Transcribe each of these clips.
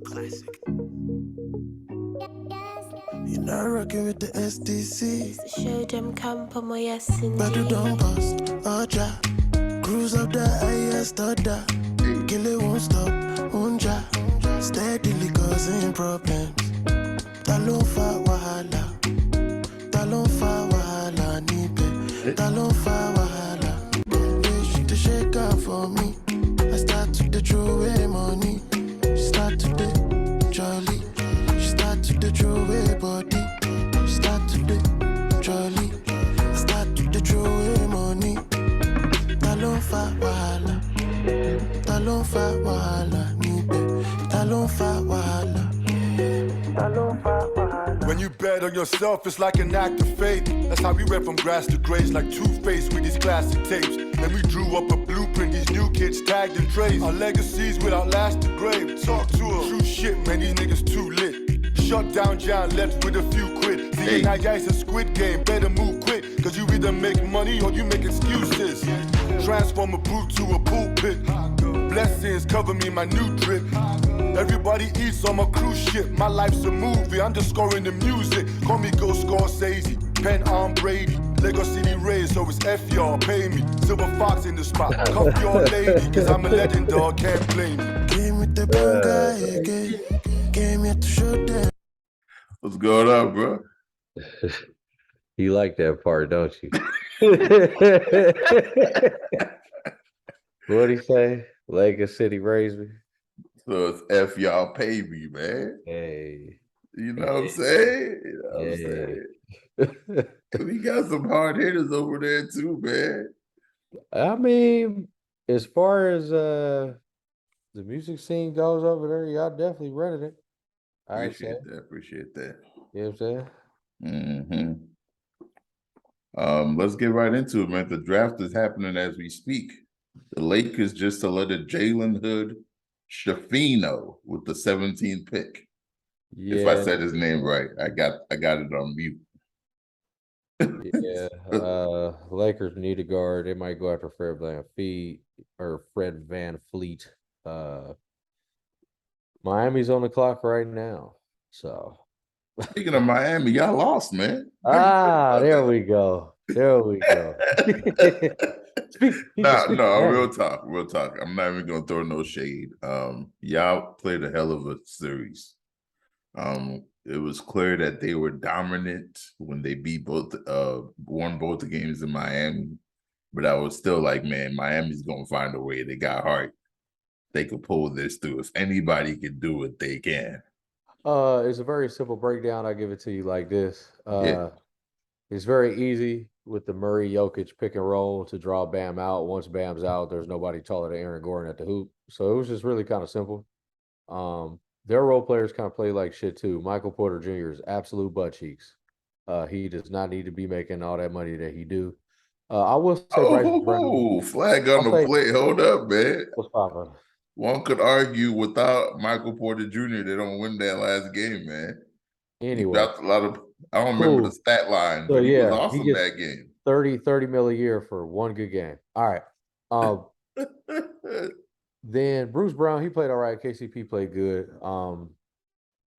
Classic. You're not rocking with the SDC. Show them camp on my yes and But you don't bust, Oja. Cruise up the highest order. Kill it won't stop, Unja. Steadily causing problems. Talon fa wahala. Talon fa wahala, nipe. Talon fa wahala. She to shake out for me. I start to the throw away money. She start to the jolly. She start to the throw away body. She start to the jolly. I start to the throw away money. Talon fa wahala. Talon fa wahala, nipe. Talon fa wahala. Talon fa wahala. When you bet on yourself, it's like an act of faith. That's how we went from grass to grace, like Two-Face with these classic tapes. Then we drew up a blueprint, these new kids tagged and traced. Our legacies will outlast the grave. Talk to them. True shit, man, these niggas too lit. Shut down John, left with a few quid. See, now yeah, it's a squid game, better move quick. Cause you either make money or you make excuses. Transform a brute to a pulpit. Blessings cover me, my new drip. Everybody eats on my cruise ship. My life's a movie, I'm just scoring the music. Call me Ghost Scorsese, Pen Arm Brady. Lego City Rays, so it's F y'all, pay me. Silver Fox in the spot, cuff your lady. Cause I'm a legend, dog, can't blame me. Came with the banga again. Came here to show them. What's going on, bro? You like that part, don't you? What'd he say? Lego City raised me. So it's F y'all pay me, man. Hey. You know what I'm saying? You know what I'm saying? We got some hard hitters over there too, man. I mean, as far as the music scene goes over there, y'all definitely running it. Appreciate that. You know what I'm saying? Let's get right into it, man. The draft is happening as we speak. The Lakers just selected Jalen Hood Schifino with the 17th pick. Yeah. If I said his name right, I got it on mute. Yeah. Lakers need a guard. They might go after Fred Van Fleet. Miami's on the clock right now. So speaking of Miami, y'all lost, man. There we go. Real talk. I'm not even gonna throw no shade. Y'all played a hell of a series. It was clear that they were dominant when they won both the games in Miami. But I was still like, man, Miami's gonna find a way. They got heart. They could pull this through. If anybody can do it, they can. It's a very simple breakdown. I give it to you like this. It's very easy with the Murray Jokic pick and roll to draw Bam out. Once Bam's out, there's nobody taller than Aaron Gordon at the hoop. So it was just really kind of simple. Their role players kind of play like shit too. Michael Porter Jr. is absolute butt cheeks. He does not need to be making all that money that he do. I will say, flag on the plate. Hold up, man. What's poppin'? One could argue without Michael Porter Jr., they don't win that last game, man. Anyway, he dropped a lot of. I don't remember the stat line, but he was awesome that game. 30 mil a year for one good game. All right. Then Bruce Brown, he played all right. KCP played good.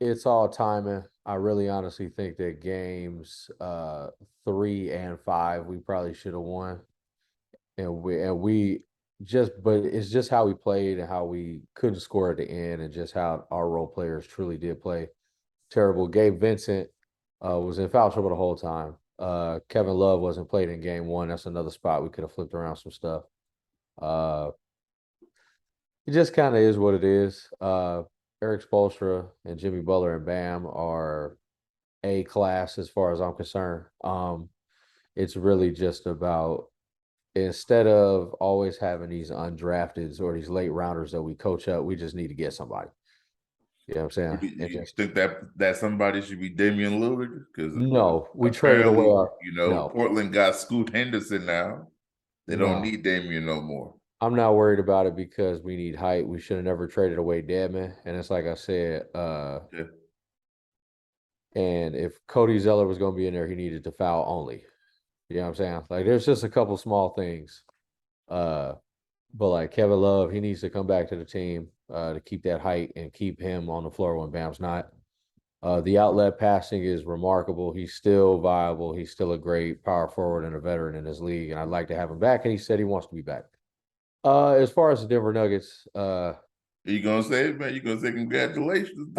It's all timing. I really honestly think that games 3 and 5 we probably should have won, and we but it's just how we played and how we couldn't score at the end, and just how our role players truly did play terrible. Gabe Vincent was in foul trouble the whole time. Kevin Love wasn't played in game 1. That's another spot we could have flipped around some stuff. It just kind of is what it is. Eric Spoelstra and Jimmy Butler and Bam are A class as far as I'm concerned. It's really just about, instead of always having these undrafteds or these late rounders that we coach up, we just need to get somebody. You know what I'm saying? You think that somebody should be Damian Lillard? Because no, we traded away our. Portland got Scoot Henderson now. They don't need Damian no more. I'm not worried about it because we need height. We should have never traded away Deadman. And it's like I said, and if Cody Zeller was going to be in there, he needed to foul only. You know what I'm saying? Like, there's just a couple small things that But like Kevin Love, he needs to come back to the team to keep that height and keep him on the floor when Bam's not. The outlet passing is remarkable. He's still viable. He's still a great power forward and a veteran in this league, and I'd like to have him back. And he said he wants to be back. As far as the Denver Nuggets, You gonna say it, man? You gonna say congratulations?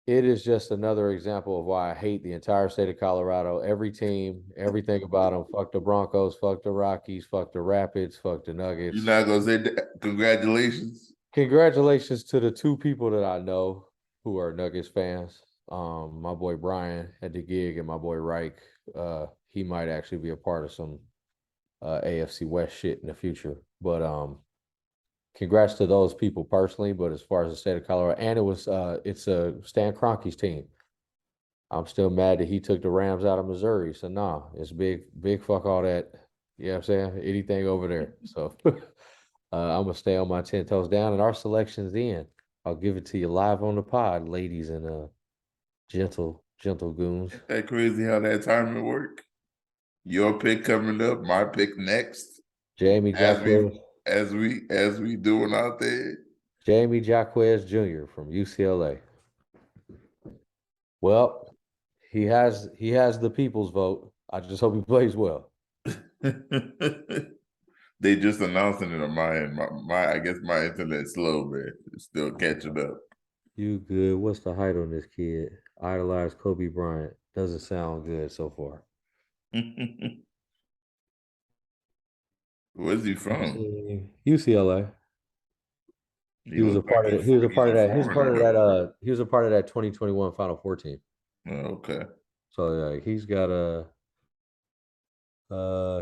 it is just another example of why I hate the entire state of Colorado. Every team, everything about them. Fuck the Broncos, fuck the Rockies, fuck the Rapids, fuck the You're Nuggets. not gonna say congratulations? Congratulations to the two people that I know who are Nuggets fans. My boy Brian at the gig and my boy Reich. He might actually be a part of some AFC West shit in the future. But congrats to those people personally. But as far as the state of Colorado, and it's Stan Kroenke's team. I'm still mad that he took the Rams out of Missouri. So nah, it's big fuck all that. You know what I'm saying? Anything over there. So I'm gonna stay on my 10 toes down, and our selection's in. I'll give it to you live on the pod, ladies and gentle goons. Isn't that crazy how that timing work? Your pick coming up, my pick next. Jamie Jaquez. As we doing out there. Jamie Jaquez Jr. from UCLA. Well, he has the people's vote. I just hope he plays well. They just announcing it on my end. I guess my internet's slow, man. It's still catching up. You good? What's the height on this kid? Idolized Kobe Bryant. Doesn't sound good so far. Where's he from? UCLA. He was a part of it. He was a part of that. He was part of that. He was a part of that 2021 Final Four team. Oh, okay. So he's got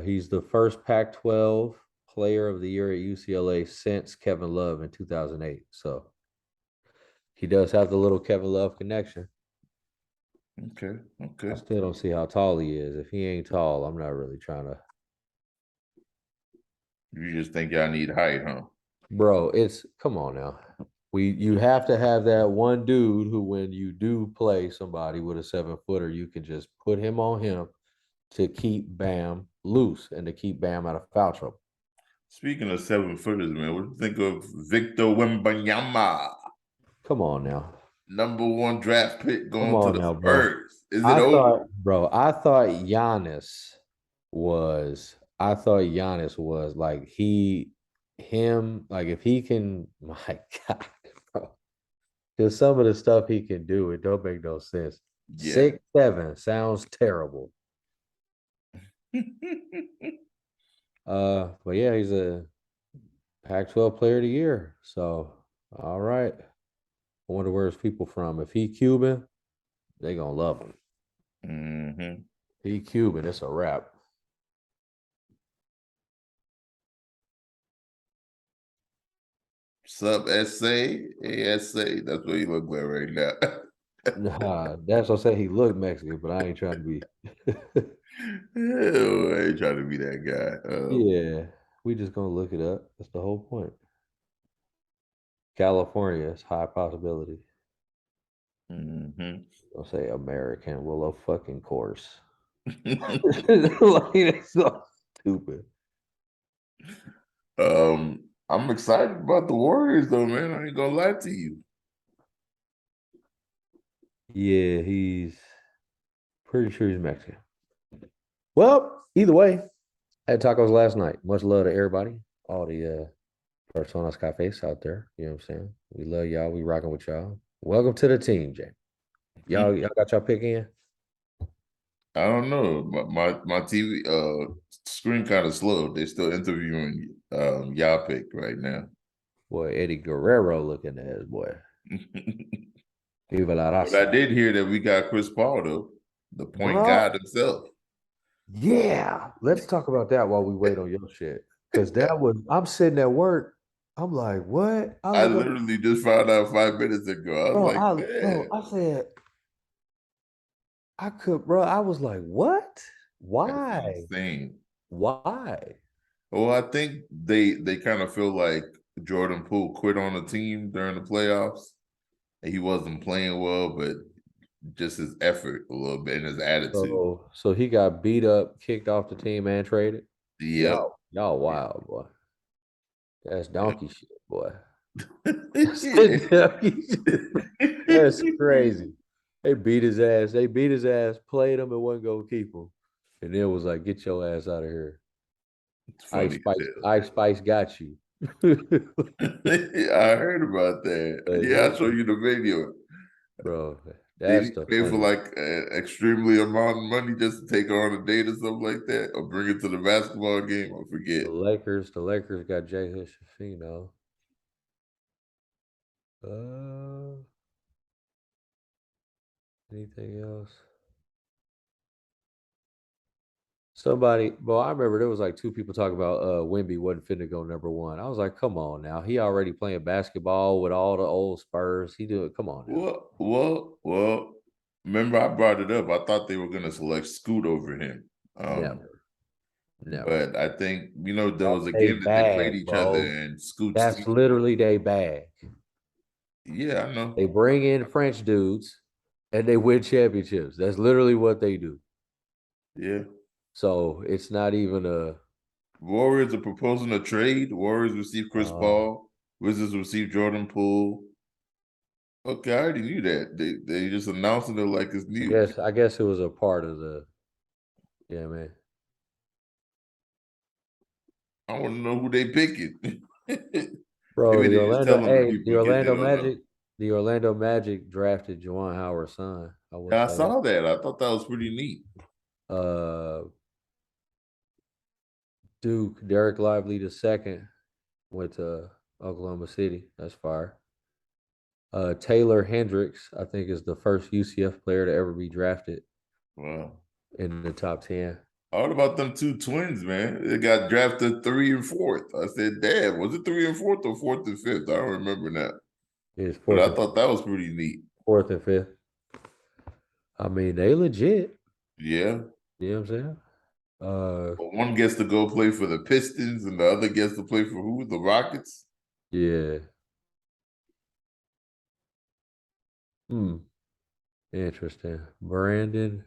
he's the first Pac-12 player of the year at UCLA since Kevin Love in 2008. So he does have the little Kevin Love connection. Okay. I still don't see how tall he is. If he ain't tall, I'm not really trying to. You just think y'all need height, huh? Bro, come on now. You have to have that one dude who, when you do play somebody with a 7-footer, you can just put him on him to keep Bam loose and to keep Bam out of foul trouble. Speaking of 7-footers, man, what do you think of Victor Wembanyama? Come on now. #1 draft pick going to the Spurs. Is it over? I thought Giannis was like like if he can, my God, bro. Because some of the stuff he can do, it don't make no sense. Yeah. 6'7" sounds terrible. But yeah, he's a Pac-12 player of the year. So all right. I wonder where his people from. If he Cuban, they gonna love him. Mm-hmm. He Cuban, it's a wrap. Sup, SA? ASA. That's what he look like right now. Nah, that's what I say. He looked Mexican, but I ain't trying to be. Ew, I ain't trying to be that guy. Yeah, we just gonna look it up. That's the whole point. California is high possibility. Mm-hmm. I'll say American. Well, of fucking course. Like, it's so stupid. I'm excited about the Warriors, though, man. I ain't gonna lie to you. Yeah, he's pretty sure he's Mexican. Well, either way, I had tacos last night. Much love to everybody, all the Personas Cafes out there. You know what I'm saying? We love y'all. We rocking with y'all. Welcome to the team, Jay. Y'all got y'all pick in? I don't know. My TV screen kind of slow. They're still interviewing y'all pick right now. Boy, Eddie Guerrero looking at his boy. But I did hear that we got Chris Paul, though, the point guard himself. Yeah, let's talk about that while we wait on your shit. Because I'm sitting at work. I'm like, what? I literally just found out 5 minutes ago. I was I said, I was like, what? Why? That's insane. Why? Well, I think they kind of feel like Jordan Poole quit on the team during the playoffs. And he wasn't playing well, but just his effort a little bit and his attitude. So he got beat up, kicked off the team, and traded? Yeah. Y'all wild, boy. That's donkey shit, boy. Yeah. Donkey shit. That's crazy. They beat his ass. They beat his ass, played him, and wasn't gonna keep him. And then was like, "Get your ass out of here." It's funny as Ice Spice got you. hell. I heard about that. Yeah, I'll show you the video. Bro, Did that's he the pay for funny. like extremely amount of money just to take her on a date or something like that, or bring it to the basketball game? I forget. The Lakers got Jay Hishafino. Anything else? Somebody, well, I remember there was like two people talking about Wemby wasn't finna go #1. I was like, come on now. He already playing basketball with all the old Spurs. He do it. Come on now. Well. Remember, I brought it up. I thought they were gonna select Scoot over him. Never. Never. But I think there That's was a they game that they played bag, each other, bro. and Scoot's That's team. literally they bag. Yeah, I know. They bring in French dudes and they win championships. That's literally what they do. Yeah. So it's not even a Warriors are proposing a trade. Warriors receive Chris Paul. Wizards receive Jordan Poole. Okay, I already knew that. They just announcing it like it's news. I guess it was a part of the man. I want to know who they picking. Bro, Maybe they just telling the people in case they don't know. The Orlando Magic drafted Juwan Howard's son. I will Yeah, I say that. saw that. I thought that was pretty neat. Duke, Derek Lively the second went to Oklahoma City. That's fire. Taylor Hendricks, I think, is the first UCF player to ever be drafted Wow. in the top 10. What about them two twins, man? They got drafted 3 and 4th. I said, damn, was it 3 and 4th or 4th and 5th? I don't remember that. It's But I thought that was pretty neat. fourth and fifth. I mean, they legit. Yeah. You know what I'm saying? But one gets to go play for the Pistons and the other gets to play for who? The Rockets? Yeah. Interesting. Brandon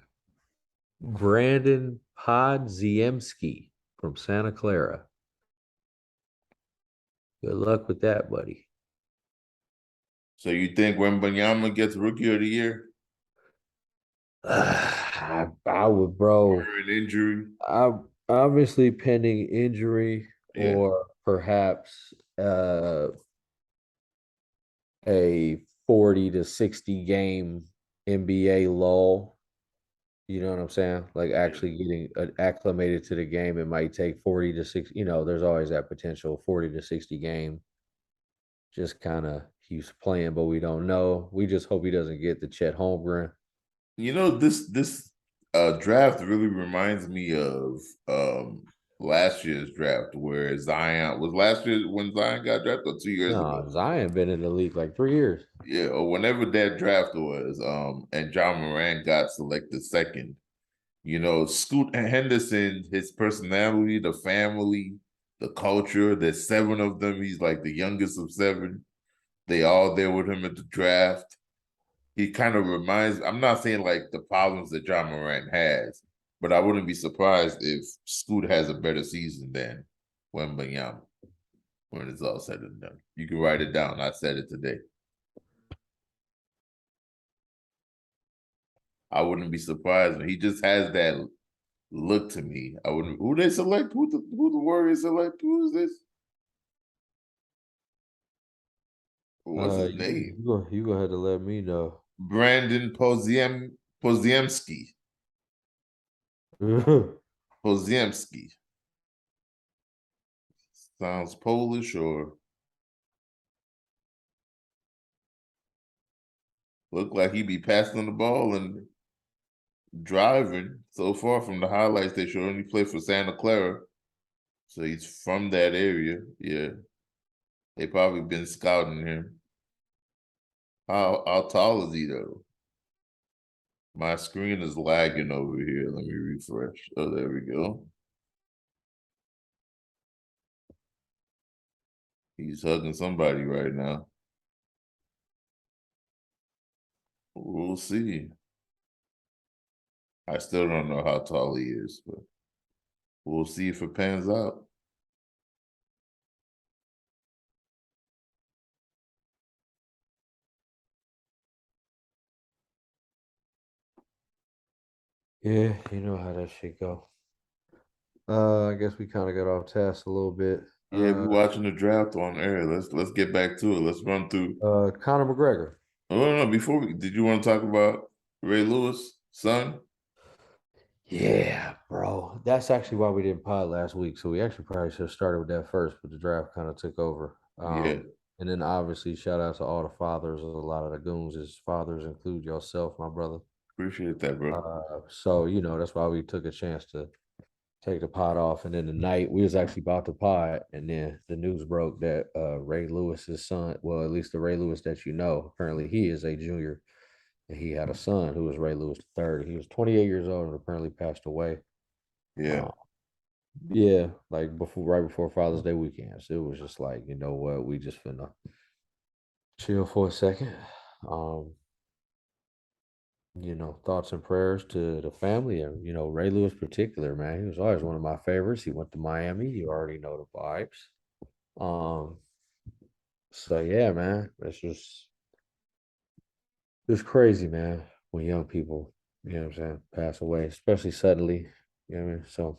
Podziemski from Santa Clara. Good luck with that, buddy. So you think Wembatonio gets Rookie of the Year? I would, bro. Or an injury? Obviously pending injury Yeah. or perhaps a 40 to 60 game NBA lull. You know what I'm saying? Like actually getting acclimated to the game. It might take 40 to 60. There's always that potential 40 to 60 game. Just kind of he's playing, but we don't know. We just hope he doesn't get the Chet Holmgren. This draft really reminds me of last year's draft where Zion was last year when Zion got drafted, or 2 years ago. No, Zion been in the league like 3 years. Yeah, or whenever that draft was, and John Moran got selected second. Scoot Henderson, his personality, the family, the culture, there's 7 of them. He's like the youngest of 7. They all there with him at the draft. He kind of reminds, I'm not saying like the problems that John Moran has, but I wouldn't be surprised if Scoot has a better season than Wembanyama when it's all said and done. You can write it down. I said it today. I wouldn't be surprised. He just has that look to me. I wouldn't. Who they select? Who the Warriors select? Who is this? What's his name? You go ahead and let me know. Brandon Podziemski. Podziemski. Sounds Polish or look like he be passing the ball and driving. So far from the highlights, they show he played for Santa Clara. So he's from that area. Yeah. They probably been scouting him. How tall is he though? My screen is lagging over here. Let me refresh. Oh, there we go. He's hugging somebody right now. We'll see. I still don't know how tall he is, but we'll see if it pans out. Yeah, you know how that shit go. I guess we kind of got off task a little bit. Yeah, we watching the draft on air. Let's get back to it. Let's run through. Conor McGregor. Oh no, before we did you want to talk about Ray Lewis' son? Yeah, bro. That's actually why we didn't pod last week. So we actually probably should have started with that first, but the draft kind of took over. Yeah, And then obviously shout out to all the fathers. A lot of the goons, his fathers include yourself, my brother. appreciate that, bro. So that's why we took a chance to take the pod off. And then the night we was actually about to pod, and then the news broke that Ray Lewis's son, well, at least the Ray Lewis that you know, apparently he is a junior, and he had a son who was Ray Lewis III. He was 28 years old and apparently passed away. Yeah, Yeah, like right before Father's Day weekend. So it was just like, you know what, we just finna chill for a second. Um, thoughts and prayers to the family and Ray Lewis particular, man. He was always one of my favorites. He went to Miami. You already know the vibes. Um, so yeah, man, it's crazy, man, when young people, what I'm saying, pass away, especially suddenly. You know what I mean? So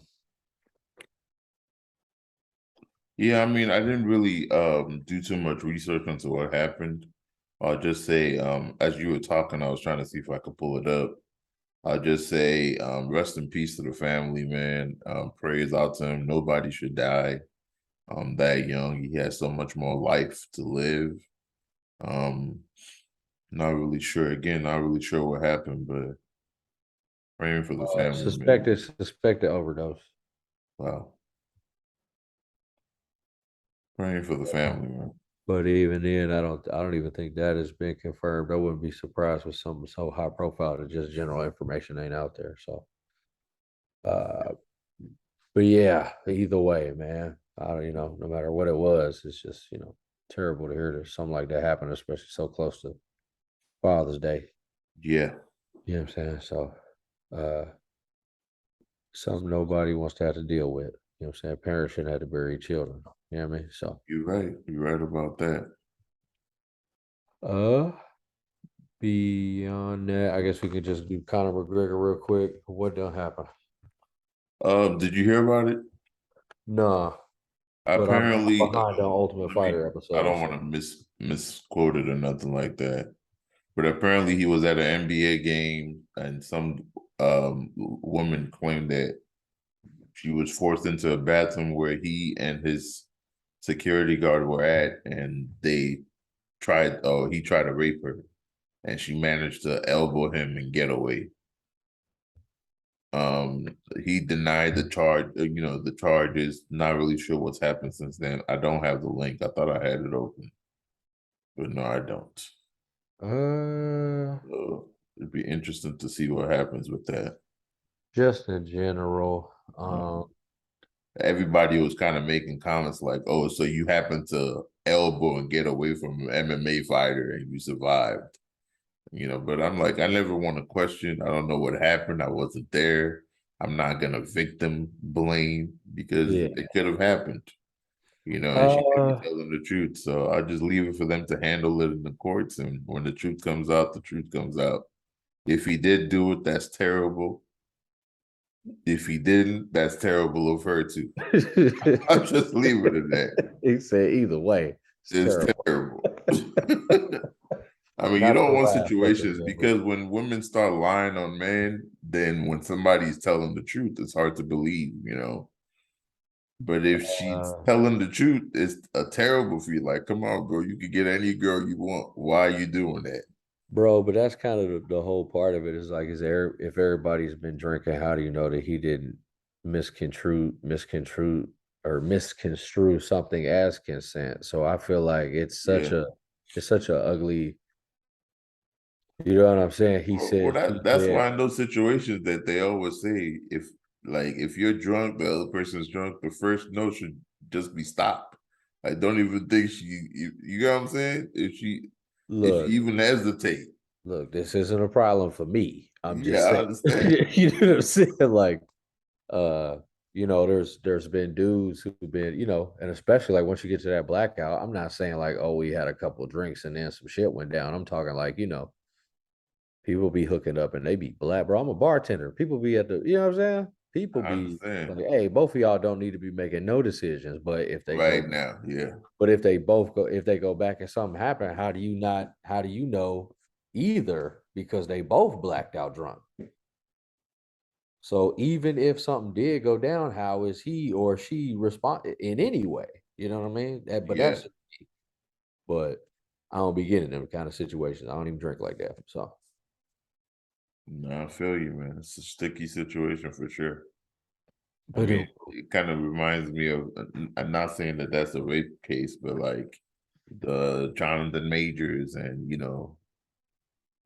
yeah. I mean, I didn't really do too much research into what happened. I'll just say, as you were talking, I was trying to see if I could pull it up. I'll just say, rest in peace to the family, man. Prayers out to him. Nobody should die that young. He has so much more life to live. Um, not really sure. Again, not really sure what happened, but praying for the family, man. suspected overdose. Wow. Praying for the family, man. But even then, I don't even think that has been confirmed. I wouldn't be surprised with something so high profile that just general information ain't out there. So, uh, but yeah, either way, man, no matter what it was, it's just terrible to hear that something like that happen, especially so close to Father's Day. Yeah. You know what I'm saying? So, uh, something nobody wants to have to deal with. You know what I'm saying? Parents shouldn't have to bury children. You know what I mean? So, You're right. You're right about that. uh, beyond that, I guess we could just do Conor McGregor real quick. What done happen? Did you hear about it? Nah, but I'm Apparently, behind on Ultimate let me. Fighter I episodes. don't want to misquote it or nothing like that. But apparently, he was at an NBA game, and some woman claimed that she was forced into a bathroom where he and his security guard were at, and they tried. Oh, he tried to rape her, and she managed to elbow him and get away. Um, he denied the charge. The charges. Not really sure what's happened since then. I don't have the link. I thought I had it open, but no, I don't. Uh, So it'd be interesting to see what happens with that. just in general. Um, Everybody was kind of making comments like, "Oh, so you happened to elbow and get away from an MMA fighter and you survived." But I'm like, I never want to question. I don't know what happened. I wasn't there. I'm not gonna victim blame because Yeah. it could have happened. And she could be Uh, telling the truth. So I just leave it for them to handle it in the courts. And when the truth comes out, the truth comes out. If he did do it, that's terrible. If he didn't, that's terrible of her too. I'll just leave it at that. he said either way, it's It's terrible. terrible. I mean, you Not don't the want last, but the situations middle. because when women start lying on men, then when somebody's telling the truth, it's hard to believe. But if she's Uh, telling the truth, it's a terrible feel. Like, come on, bro, you could get any girl you want. Why are you doing that? Bro, but that's kind of the whole part of it is like, if everybody's been drinking, how do you know that he didn't misconstrue something as consent? So I feel like Yeah. it's such a ugly, you know what I'm saying? He Well, said she that's said, why in those situations that they always say, if you're drunk, the other person's drunk, the first note should just be stop. I don't even think you know what I'm saying? If she look, even hesitate. this isn't a problem for me. I'm Yeah, just I saying, understand. you know what I'm saying? Like, uh, there's been dudes who've been, and especially like once you get to that blackout, I'm not saying like, oh, we had a couple drinks and then some shit went down. I'm talking like, People be hooking up and they be black, bro. I'm a bartender. People be at the, you know what I'm saying? People I be understand. like, hey, both of y'all don't need to be making no decisions. But if they Right go, now, yeah. but if they go back and something happen, how do you know either? Because they both blacked out drunk. So even if something did go down, how is he or she respond in any way? You know what I mean? But Yeah. that's, but I don't be getting them kind of situations. I don't even drink like that. So No, I feel you, man. It's a sticky situation for sure. I but mean, it kind of reminds me of, I'm not saying that that's a rape case, but like the Jonathan Majors and,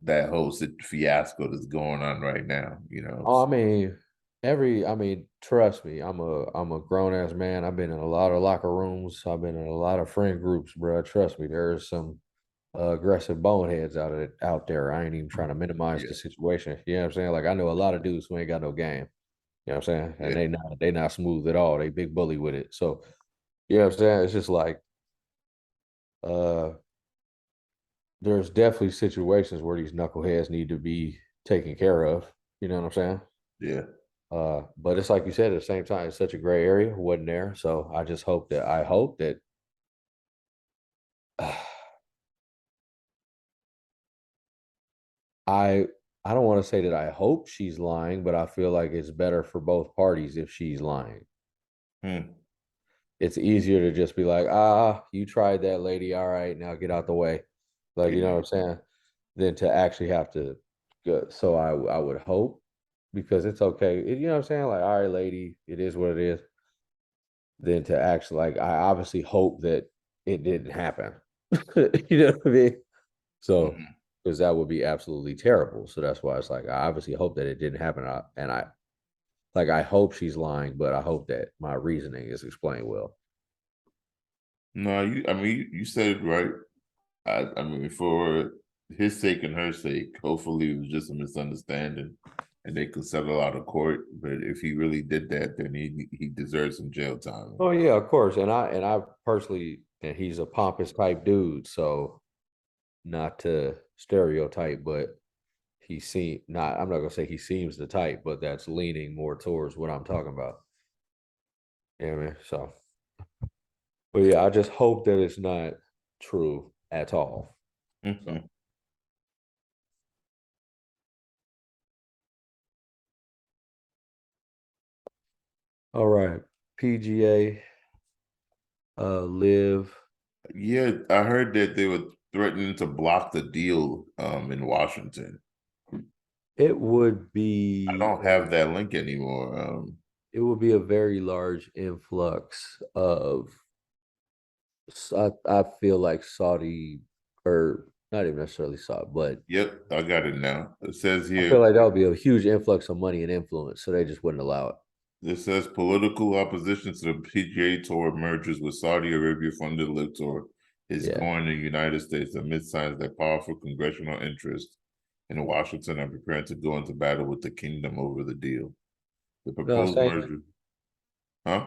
that whole fiasco that's going on right now, oh, I mean, trust me, I'm a grown ass man. I've been in a lot of locker rooms. I've been in a lot of friend groups, bro. Trust me, there's some aggressive boneheads out there. I ain't even trying to minimize Yeah, the situation. You know what I'm saying? Like I know a lot of dudes who ain't got no game. You know what I'm saying? And yeah. they not smooth at all. They big bully with it. So you know what I'm saying? It's just like uh there's definitely situations where these knuckleheads need to be taken care of. You know what I'm saying? Yeah. But it's like you said, at the same time, it's such a gray area, wasn't there? So I hope that I I don't want to say that I hope she's lying, but I feel like it's better for both parties if she's lying. Hmm. It's easier to just be like, ah, you tried that lady, all right, now get out the way. Like, you know Yeah. what I'm saying? Than to actually have to go. So I would hope because it's okay. You know what I'm saying? Like, all right, lady, it is what it is. Than to actually like I obviously hope that it didn't happen. You know what I mean? So Mhm. because that would be absolutely terrible. So that's why it's like I obviously hope that it didn't happen. And I like I hope she's lying, but I hope that my reasoning is explained well. No, I mean, you said it right. I mean, for his sake and her sake, hopefully it was just a misunderstanding and they could settle out of court. But if he really did that, then he deserves some jail time. Oh yeah, of course. And I personally and he's a pompous type dude, so not to stereotype, but I'm not gonna say he seems the type, but that's leaning more towards what I'm talking about. Yeah, man. So but yeah, I just hope that it's not true at all. So Mhm. all right. PGA live. Yeah, I heard that they were threatening to block the deal in Washington. It would I be don't have that link anymore. a very large influx of I feel like Saudi or not even necessarily Saudi, but Yep, I got it now. It says I feel here, like that would be a huge influx of money and influence, so they just wouldn't allow it. it says political opposition to the PGA Tour mergers with Saudi Arabia funded Live Tour is Yeah. growing in the United States amid signs that powerful congressional interest in Washington are preparing to go into battle with the kingdom over the deal. The No, proposed merger, huh?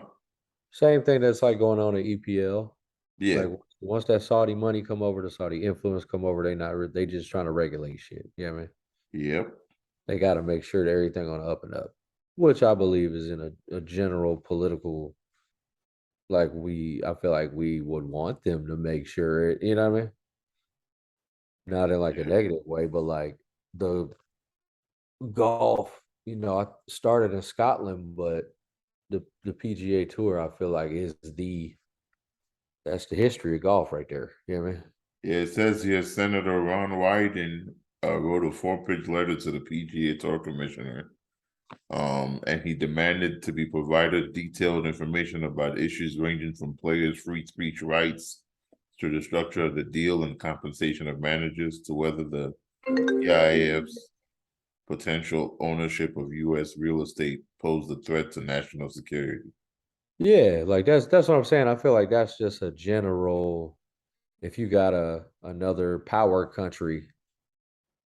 same thing that's like going on in EPL. Yeah, Like once that Saudi money come over, the Saudi influence come over, they just trying to regulate shit. You know what I mean? yep, They got to make sure that everything on the up and up, which I believe is in a general political I feel like we would want them to make sure it, you know what I mean? Not in like a yeah, negative way, but like the golf, I started in Scotland, but the PGA Tour, I feel like is that's the history of golf right there. You know what I mean? yeah. It says here Senator Ron Wyden wrote a 4-page letter to the PGA Tour commissioner. And he demanded to be provided detailed information about issues ranging from players' free speech rights to the structure of the deal and compensation of managers to whether the PIF's potential ownership of U.S. real estate posed a threat to national security. Yeah, like that's what I'm saying. I feel like that's just a general. If you got another power country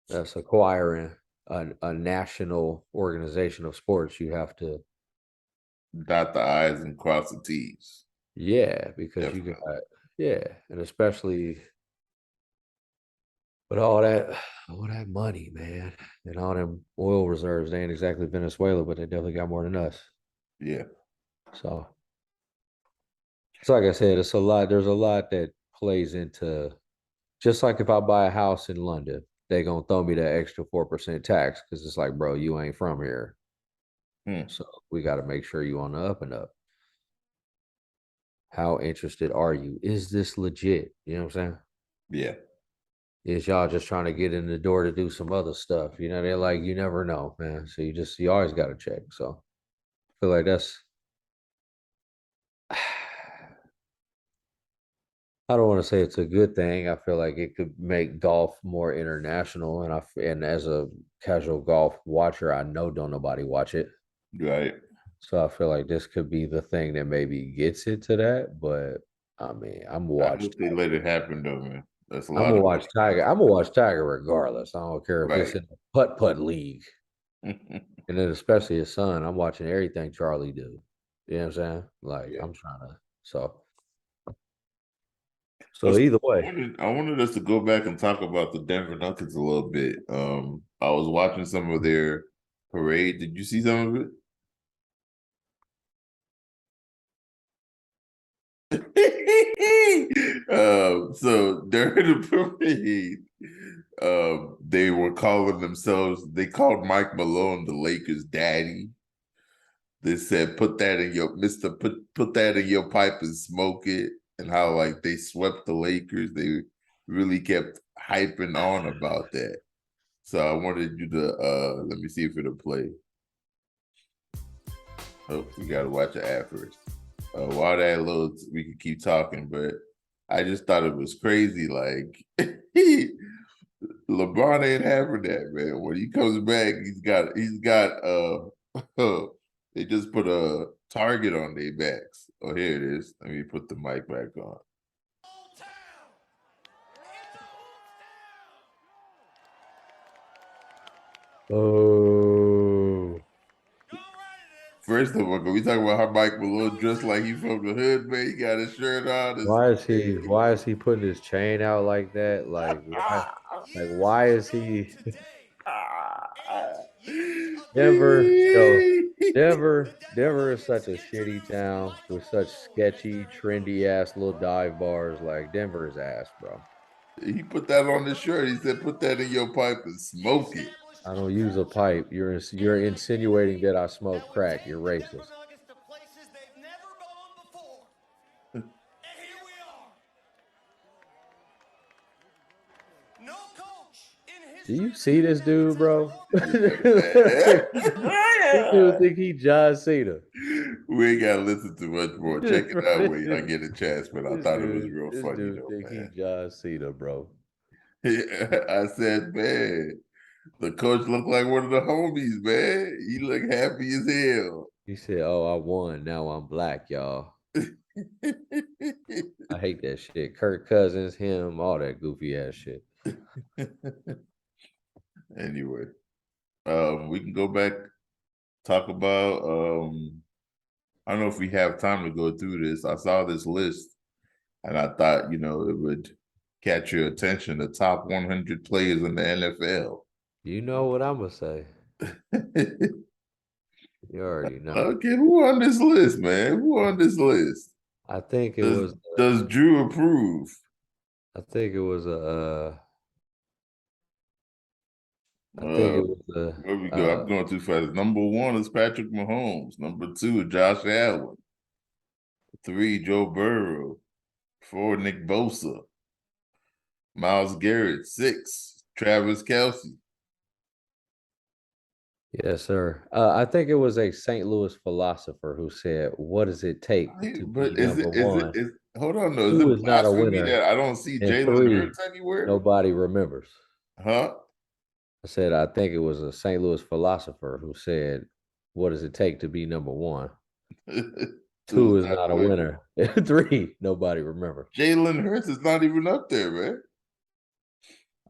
that's acquiring a national organization of sports, you have to, Dot the I's and cross the T's. yeah, because you got, Definitely. yeah, and especially But all that money, man, and all them oil reserves, they ain't exactly Venezuela, but they definitely got more than us. Yeah. So it's like I said, it's a lot. There's a lot that plays into just like if I buy a house in London, they gonna throw me that extra 4% tax because it's like, bro, you ain't from here. Hmm. So we got to make sure you on the up and up. How interested are you? Is this legit? You know what I'm saying? Yeah. Is y'all just trying to get in the door to do some other stuff? You know, they're like, you never know, man. So you always got to check. So I feel like that's, I don't want to say it's a good thing. I feel like it could make golf more international. And as a casual golf watcher, I know don't nobody watch it. Right. So I feel like this could be the thing that maybe gets it to that. But I mean, I hope they let it happen though, man. That's a I'm lot gonna of watch Tiger. I'm gonna watch Tiger regardless. I don't care if it's right. in the putt league. And then especially his son, I'm watching everything Charlie do. You know what I'm saying? Like Yeah. I'm trying to so Let's, either way. I wanted us to go back and talk about the Denver Nuggets a little bit. I was watching some of their parade. Did you see some of it? So during the parade, they were calling themselves, they called Mike Malone the Lakers daddy. They said, put that in your Mister, put that in your pipe and smoke it, and how like they swept the Lakers. They really kept hyping on about that. So I wanted you to let me see if it'll play. Oh, we gotta watch an ad first. While that loads, we can keep talking, but I just thought it was crazy. Like LeBron ain't having that, man. When he comes back, they just put a target on their backs. Oh, here it is. Let me put the mic back on. Oh, First of all, can we talk about how Mike Malone dressed like he from the hood, man? He got his shirt on. why is he putting his chain out like that? Why is he Denver, yo, Denver is such a shitty town with such sketchy, trendy ass little dive bars. Like Denver is ass, bro. He put that on his shirt. He said, "Put that in your pipe and smoke it." I don't use a pipe. You're insinuating that I smoke crack. You're racist. Do you see this dude, bro? This dude think he John Cena. We ain't gotta listen to much more. Check it out when I get a chance, but I thought it was real This funny dude though, think he man. John Cena, bro. I said, man, the coach looked like one of the homies, man. He looked happy as hell. He said, "Oh, I won. Now I'm black, y'all." I hate that shit. Kirk Cousins, him, all that goofy ass shit. Anyway, we can go back, talk about I don't know if we have time to go through this. I saw this list and I thought, it would catch your attention, the top 100 players in the NFL. You know what I'm gonna say. You already know. Okay, who on this list, man? Who on this list? I think it Does was. does Drew approve? I think it was a. I think Uh, it was where we a. go? I'm going too fast. Number one is Patrick Mahomes. Number two, Josh Allen. Three, Joe Burrow. Four, Nick Bosa. Miles Garrett. Six, Travis Kelce. Yes, sir. I think it was a St. Louis philosopher who said, "What does it take to be But is number it is it one? is hold on though? Is Two it is not a blasphemy winner, that I don't see and Jalen three, Hurts anywhere? nobody remembers." Huh? I said, I think it was a St. Louis philosopher who said, "What does it take to be number one? Two's Two is not not a a winner. winner, and three, nobody remembers." Jalen Hurts is not even up there, man.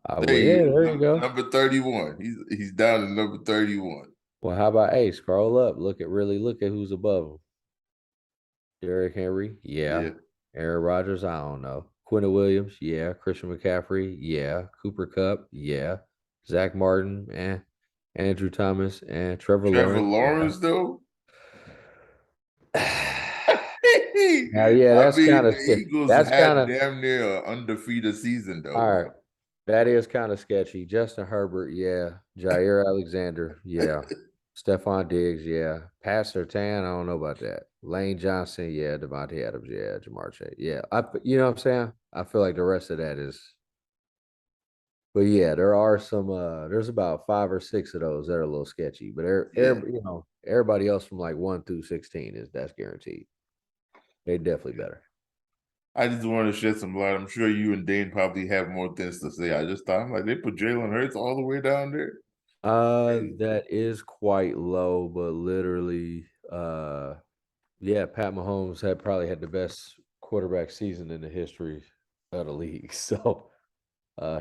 There Well, yeah, you there you go. number 31. He's down to number 31. Well, how about scroll up, look at who's above him. Derrick Henry, yeah. Yeah. Aaron Rodgers, I don't know. Quinton Williams, yeah. Christian McCaffrey, yeah. Cooper Cup, yeah. Zach Martin, Andrew Thomas, and Trevor Trevor Lawrence, Lawrence, though. yeah. Yeah, I that's mean, kind of the Eagles that's kind had of damn near an undefeated season, all though. right. That is kind of sketchy. Justin Herbert, yeah. Jair Alexander, yeah. Stephon Diggs, yeah. Pat Surtain, I don't know about that. Lane Johnson, yeah. Devontae Adams, yeah. Jamar Chase, yeah. You know what I'm saying? I feel like the rest of that is, but yeah, there are some. There's about 5 or 6 of those that are a little sketchy, but Yeah. everybody else from like 1 through 16 that's guaranteed. They definitely better. I just want to shed some light. I'm sure you and Dane probably have more things to say. I just thought, I'm like, they put Jalen Hurts all the way down there. That is quite low, but literally, yeah, Pat Mahomes probably had the best quarterback season in the history of the league. So,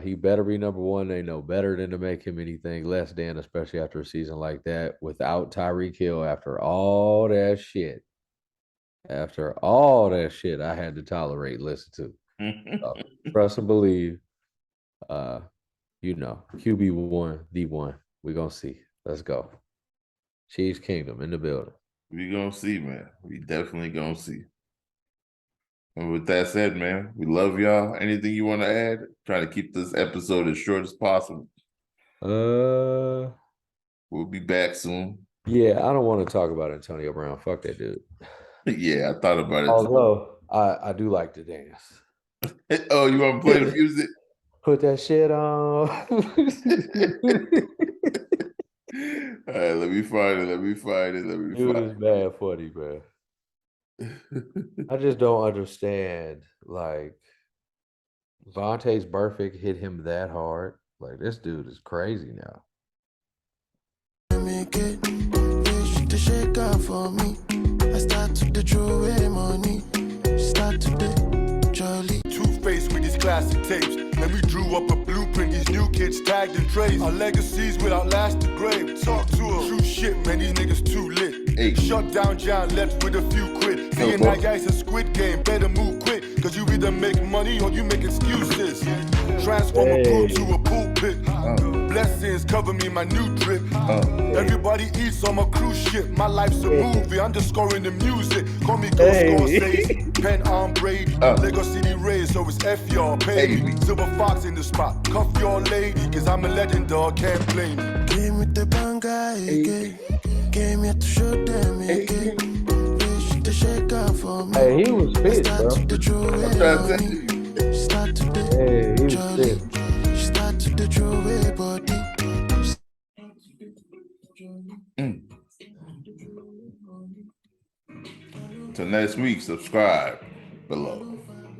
he better be number one. They know better than to make him anything less than, especially after a season like that without Tyreek Hill. After all that shit, I had to tolerate, listen to. So, trust and believe. Uh, QB1, D1. We're gonna see. Let's go. Chiefs Kingdom in the building. We gonna see, man. We definitely gonna see. And with that said, man, we love y'all. Anything you want to add? Try to keep this episode as short as possible. Uh, We'll be back soon. yeah, I don't want to talk about Antonio Brown. Fuck that dude. Yeah, I thought about it too. Although I do like to dance. Oh, you want to play the music? Put that shit on. All right, let me find it. Dude is bad funny, man. I just don't understand. Like, Vontae's Burfict hit him that hard. Like, this dude is crazy now. Make it, wish to shake out for me. I start to the throw away money. Start to the jolly. Two-faced with these classic tapes. Then we drew up a blueprint, these new kids tagged and traced. Our legacies will outlast the grave. Talk to them. True shit, man, these niggas too lit. Hey. Shut down John, left with a few quid. Seeing that guy's a squid game, better move quick. Cause you either make money or you make excuses. Transform a pool to a pulpit. Blessings cover me, my new drip. Everybody eats on my cruise ship. My life's a movie, underscoring the music. Call me Ghost Scorsese, Pen on Brady. Lego City Rays, so it's F y'all, pay me. Silver Fox in the spot, cuff your lady. Cause I'm a legend, dog, can't blame me. Came with the banga again. Came here to show them again. Wish to shake out for me. Hey, he was fit, bro. Start to the throw away money. Start to the jolly. Start to the throw away body. Till next week, subscribe below.